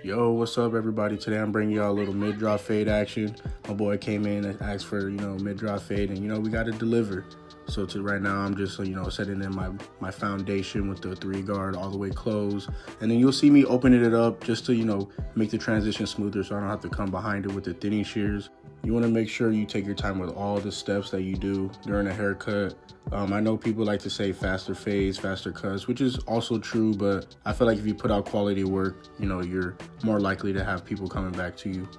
Yo, what's up, everybody? Today I'm bringing y'all a little mid-drop fade action. My boy came in and asked for, mid-drop fade, and, we got to deliver. So right now I'm just, setting in my foundation with the 3-guard all the way closed. And then you'll see me opening it up just to, make the transition smoother so I don't have to come behind it with the thinning shears. You want to make sure you take your time with all the steps that you do during a haircut. I know people like to say faster fades, faster cuts, which is also true, but I feel like if you put out quality work, you're more likely to have people coming back to you.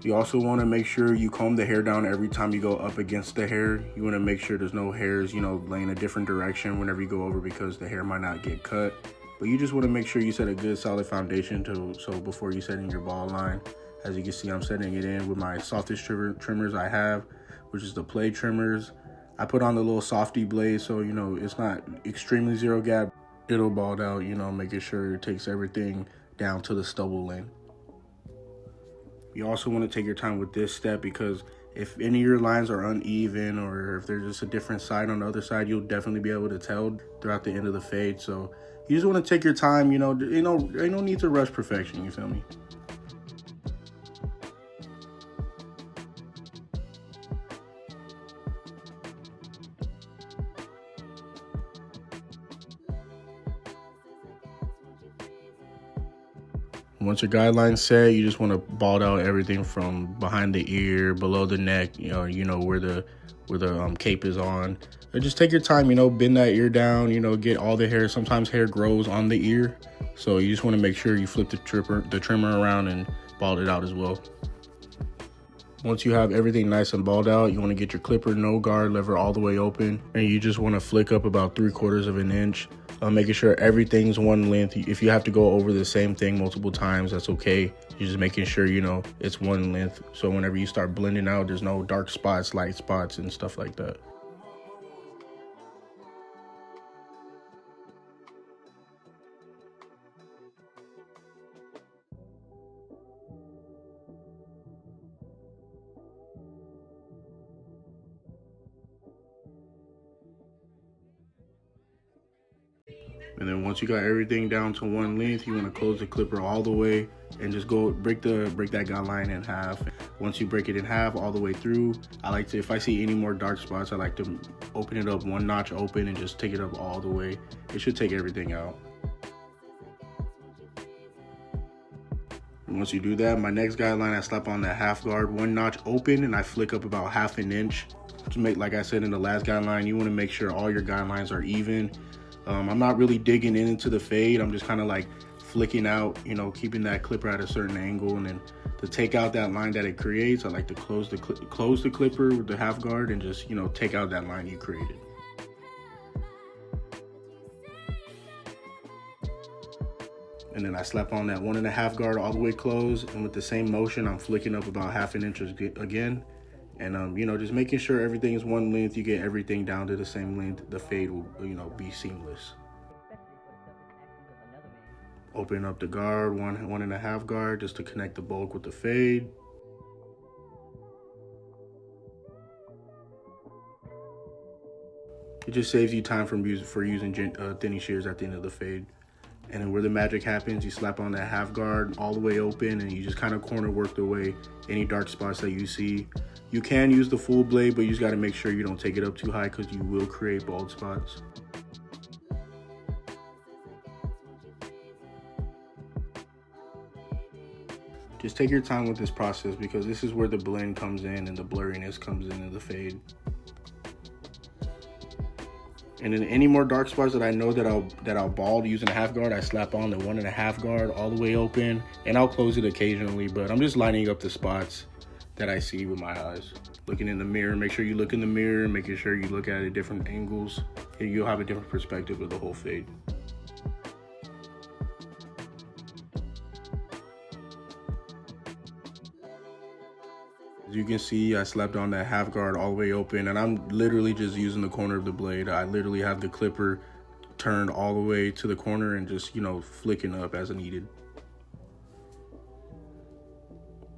You also want to make sure you comb the hair down every time you go up against the hair. You want to make sure there's no hairs, laying a different direction whenever you go over, because the hair might not get cut. But you just want to make sure you set a good solid foundation so before you set in your ball line. As you can see, I'm setting it in with my softest trimmers I have, which is the play trimmers. I put on the little softy blade so, it's not extremely zero gap. It'll bald out, making sure it takes everything down to the stubble length. You also want to take your time with this step, because if any of your lines are uneven or if there's just a different side on the other side, you'll definitely be able to tell throughout the end of the fade. So you just want to take your time, ain't no need to rush perfection, you feel me? Once your guideline's set, you just want to bald out everything from behind the ear, below the neck, where the cape is on. Or just take your time, bend that ear down, get all the hair. Sometimes hair grows on the ear, so you just want to make sure you flip the trimmer around and bald it out as well. Once you have everything nice and balled out, you want to get your clipper no guard lever all the way open, and you just want to flick up about 3/4 of an inch, making sure everything's one length. If you have to go over the same thing multiple times, that's okay. You're just making sure, it's one length. So whenever you start blending out, there's no dark spots, light spots, and stuff like that. And then once you got everything down to one length, you want to close the clipper all the way and just go break that guideline in half. Once you break it in half all the way through, I like to, if I see any more dark spots, I like to open it up one notch open and just take it up all the way. It should take everything out. And once you do that, my next guideline, I slap on that half guard one notch open and I flick up about 1/2 inch. To make, like I said in the last guideline, you want to make sure all your guidelines are even. I'm not really digging into the fade. I'm just kind of like flicking out, keeping that clipper at a certain angle. And then to take out that line that it creates, I like to close the clipper with the half guard and just, take out that line you created. And then I slap on that 1.5 guard all the way closed. And with the same motion, I'm flicking up about 1/2 inch again. And, just making sure everything is one length, you get everything down to the same length, the fade will, be seamless. Open up the guard, 1.5 guard, just to connect the bulk with the fade. It just saves you time for using thinning shears at the end of the fade. And then where the magic happens, you slap on that half guard all the way open and you just kind of corner work away any dark spots that you see. You can use the full blade, but you just got to make sure you don't take it up too high because you will create bald spots. Just take your time with this process, because this is where the blend comes in and the blurriness comes into the fade. And then any more dark spots that I know that I'll bald using a half guard, I slap on the 1.5 guard all the way open, and I'll close it occasionally, but I'm just lining up the spots that I see with my eyes. Looking in the mirror, make sure you look in the mirror, making sure you look at it at different angles, and you'll have a different perspective of the whole fade. As you can see, I slapped on that half guard all the way open, and I'm literally just using the corner of the blade. I literally have the clipper turned all the way to the corner and just, flicking up as needed.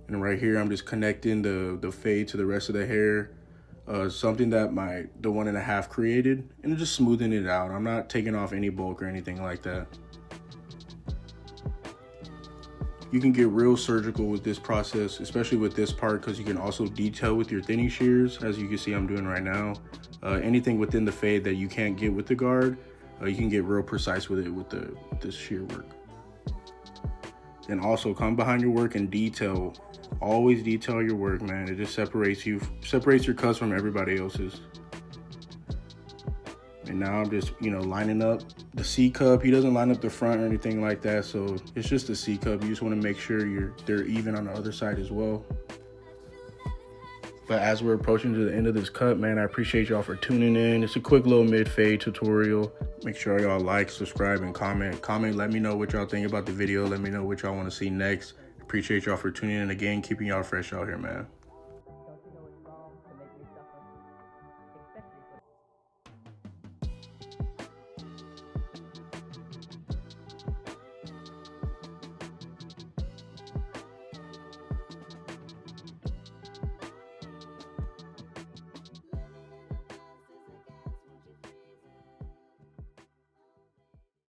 And right here, I'm just connecting the fade to the rest of the hair. something that the 1.5 created, and just smoothing it out. I'm not taking off any bulk or anything like that. You can get real surgical with this process, especially with this part, because you can also detail with your thinning shears, as you can see I'm doing right now. Anything within the fade that you can't get with the guard, you can get real precise with it with this shear work. And also come behind your work and detail. Always detail your work, man. It just separates your cuts from everybody else's. And now I'm just, lining up the C cup. He doesn't line up the front or anything like that, so it's just a C cup. You just want to make sure they're even on the other side as well. But as we're approaching to the end of this cut, man, I appreciate y'all for tuning in. It's a quick little mid-fade tutorial. Make sure y'all like, subscribe, and comment. Let me know what y'all think about the video. Let me know what y'all want to see next. Appreciate y'all for tuning in again, keeping y'all fresh out here, man.